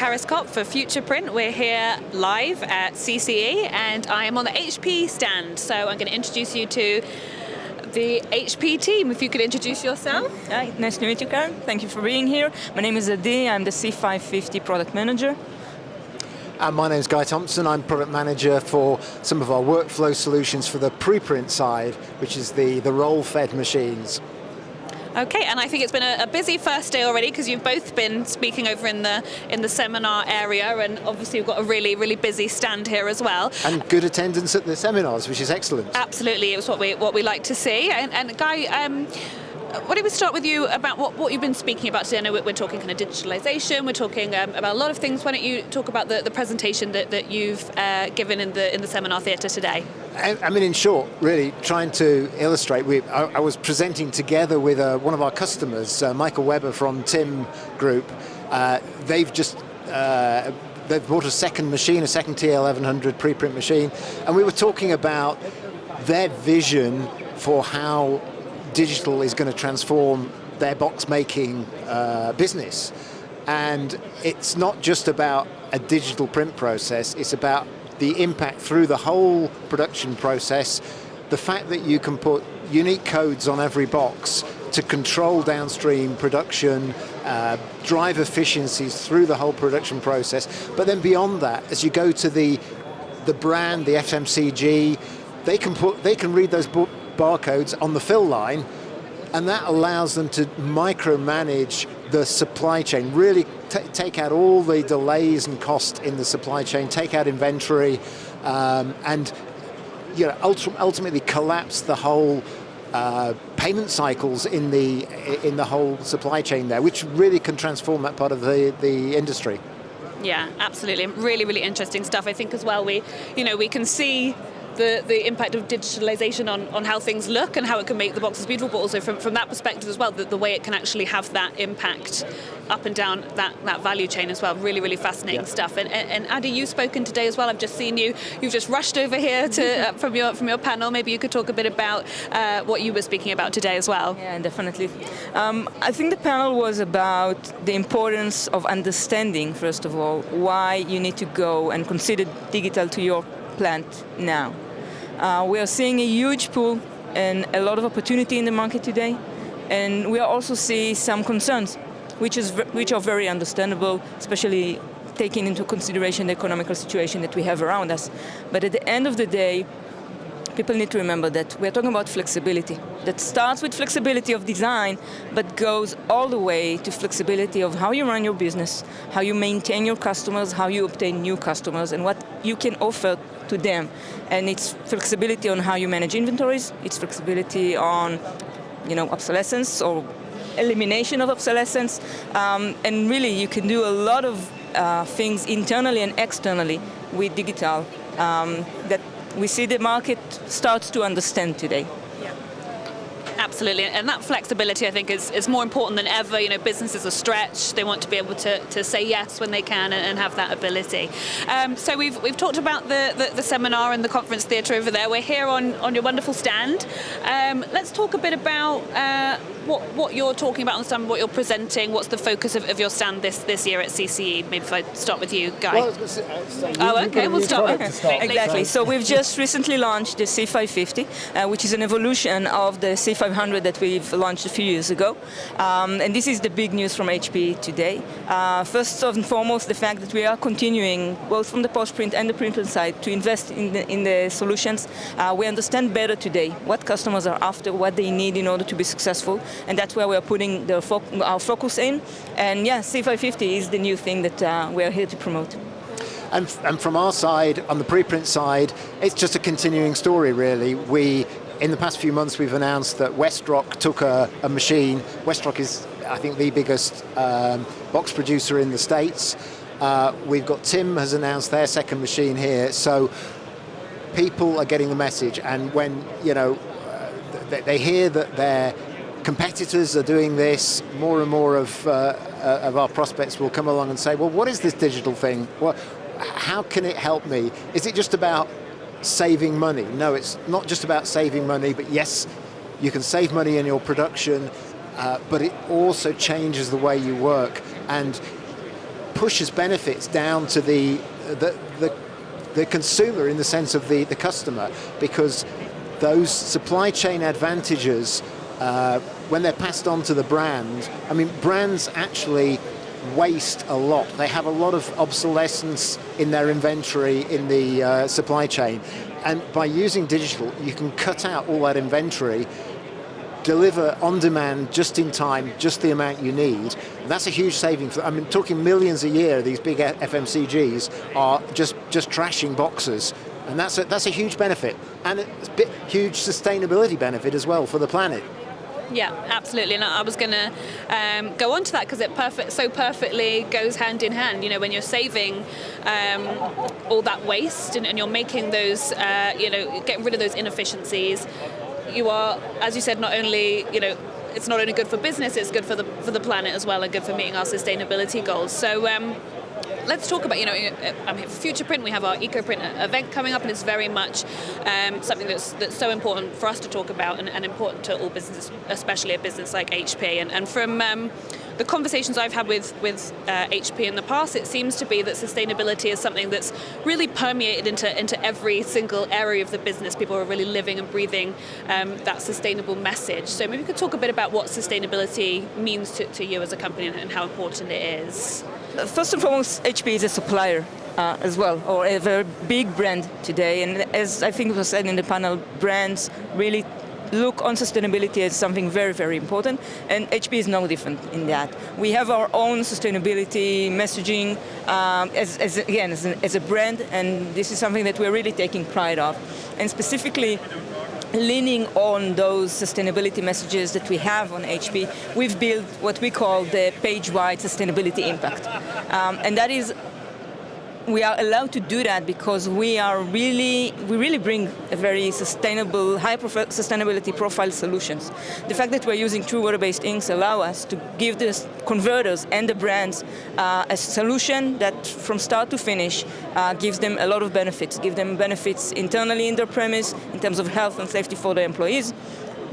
Periscope for Future Print. We're here live at CCE and I am on the HP stand. So I'm going to introduce you to the HP team. If you could introduce yourself. Hi, nice to meet you, Karen. Thank you for being here. My name is Adi. I'm the C550 product manager. My name is Guy Thompson. I'm product manager for some of our workflow solutions for the preprint side, which is the roll-fed machines. Okay, and I think it's been a busy first day already because you've both been speaking over in the seminar area, and obviously we've got a really busy stand here as well. And good attendance at the seminars, which is excellent. Absolutely, it's what we like to see. And Guy, why don't we start with you about what you've been speaking about today? I know we're talking kind of digitalization, we're talking about a lot of things. Why don't you talk about the presentation that you've given in the seminar theatre today? I mean, in short, really trying to illustrate, I was presenting together with one of our customers, Michael Weber from Tim Group. They've bought a second machine, a second TL1100 preprint machine, and we were talking about their vision for how digital is going to transform their box making business. And it's not just about a digital print process, it's about the impact through the whole production process, the fact that you can put unique codes on every box to control downstream production, drive efficiencies through the whole production process. But then beyond that, as you go to the brand, the FMCG, they can read those barcodes on the fill line, and that allows them to micromanage the supply chain, really take out all the delays and cost in the supply chain, take out inventory, and ultimately collapse the whole payment cycles in the whole supply chain there, which really can transform that part of the industry. Yeah, absolutely. Really interesting stuff. I think as well we can see the impact of digitalization on how things look and how it can make the boxes beautiful, but also from that perspective as well, the way it can actually have that impact up and down that value chain as well. Really fascinating stuff. And Adi, you've spoken today as well. I've just seen you've just rushed over here to from your panel. Maybe you could talk a bit about what you were speaking about today as well. Yeah, definitely. I think the panel was about the importance of understanding, first of all, why you need to go and consider digital to your plant now. We are seeing a huge pull and a lot of opportunity in the market today, and we also see some concerns, which are very understandable, especially taking into consideration the economical situation that we have around us. But at the end of the day, people need to remember that we're talking about flexibility. That starts with flexibility of design, but goes all the way to flexibility of how you run your business, how you maintain your customers, how you obtain new customers, and what you can offer to them. And it's flexibility on how you manage inventories, it's flexibility on obsolescence or elimination of obsolescence, and really you can do a lot of things internally and externally with digital that we see the market starts to understand today. Absolutely, and that flexibility I think is more important than ever. Businesses are stretched, they want to be able to say yes when they can and have that ability. So we've talked about the seminar and the conference theatre over there. We're here on your wonderful stand. Let's talk a bit about what you're talking about on the stand, what you're presenting, what's the focus of your stand this year at CCE. Maybe if I start with you, Guy. We'll start. Exactly, so we've just recently launched the C550, which is an evolution of the C500 that we've launched a few years ago. And this is the big news from HP today. First and foremost, the fact that we are continuing, both from the post-print and the print side, to invest in the solutions. We understand better today what customers are after, what they need in order to be successful, and that's where we are putting our focus in. And yeah, C550 is the new thing that we are here to promote. And from our side, on the preprint side, it's just a continuing story, really. In the past few months, we've announced that Westrock took a machine. Westrock is, I think, the biggest box producer in the States. We've got Tim has announced their second machine here. So people are getting the message, and when they hear that their competitors are doing this, more and more of our prospects will come along and say, well, what is this digital thing? How can it help me? Is it just about saving money? No, it's not just about saving money, but yes, you can save money in your production, but it also changes the way you work. And pushes benefits down to the consumer in the sense of the customer, because those supply chain advantages, when they're passed on to the brand, I mean, brands actually waste a lot. They have a lot of obsolescence in their inventory in the supply chain. And by using digital, you can cut out all that inventory, deliver on demand, just in time, just the amount you need. And that's a huge saving. I mean, talking millions a year, these big FMCGs are just trashing boxes. And that's a huge benefit. And it's a huge sustainability benefit as well for the planet. Yeah, absolutely. And I was going to go on to that because it so perfectly goes hand in hand. You know, when you're saving all that waste and you're making those, getting rid of those inefficiencies, you are, as you said, not only, it's not only good for business, it's good for the planet as well, and good for meeting our sustainability goals. So let's talk about, Future Print. We have our EcoPrint event coming up, and it's very much something that's so important for us to talk about and important to all businesses, especially a business like HP. And from the conversations I've had with HP in the past, it seems to be that sustainability is something that's really permeated into every single area of the business. People are really living and breathing that sustainable message. So maybe you could talk a bit about what sustainability means to you as a company and how important it is. First and foremost, HP is a supplier as well, or a very big brand today. And as I think was said in the panel, brands really look on sustainability as something very, very important. And HP is no different in that. We have our own sustainability messaging as a brand, and this is something that we're really taking pride of. And specifically, leaning on those sustainability messages that we have on HP, we've built what we call the page-wide sustainability impact. And that is, we are allowed to do that because we really bring a very sustainable, sustainability profile solutions. The fact that we're using true water-based inks allow us to give the converters and the brands a solution that from start to finish gives them a lot of benefits, give them benefits internally in their premise in terms of health and safety for their employees.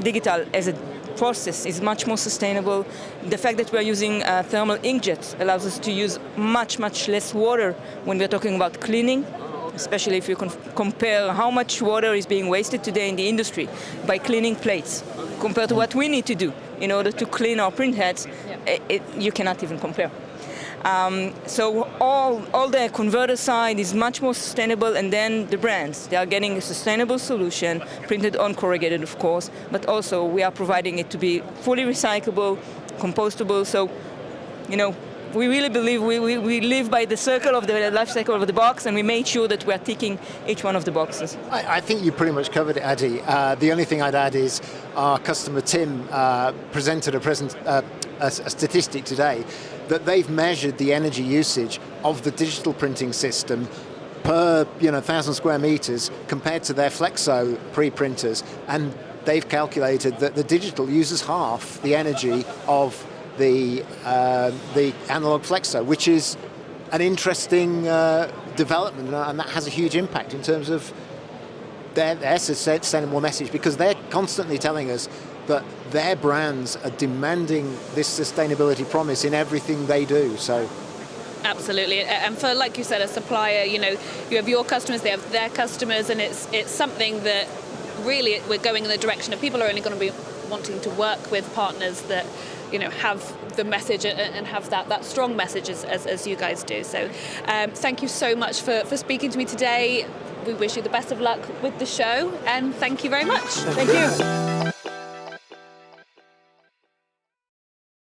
Digital as a process is much more sustainable. The fact that we're using thermal inkjets allows us to use much, much less water when we're talking about cleaning, especially if you compare how much water is being wasted today in the industry by cleaning plates compared to what we need to do in order to clean our print heads. You cannot even compare. So all the converter side is much more sustainable, and then the brands, they are getting a sustainable solution, printed on corrugated, of course, but also we are providing it to be fully recyclable, compostable. So, we really believe we live by the circle of the life cycle of the box, and we made sure that we are ticking each one of the boxes. I think you pretty much covered it, Adi. The only thing I'd add is our customer Tim presented a statistic today that they've measured the energy usage of the digital printing system per 1,000 square meters compared to their Flexo pre-printers, and they've calculated that the digital uses half the energy of the analog Flexo, which is an interesting development, and that has a huge impact in terms of their sustainable message, because they're constantly telling us that their brands are demanding this sustainability promise in everything they do. So, absolutely, and for, like you said, a supplier, you have your customers, they have their customers, and it's something that really we're going in the direction of people are only going to be wanting to work with partners that have the message and have that strong message as you guys do. So thank you so much for speaking to me today. We wish you the best of luck with the show, and thank you very much. Thank you.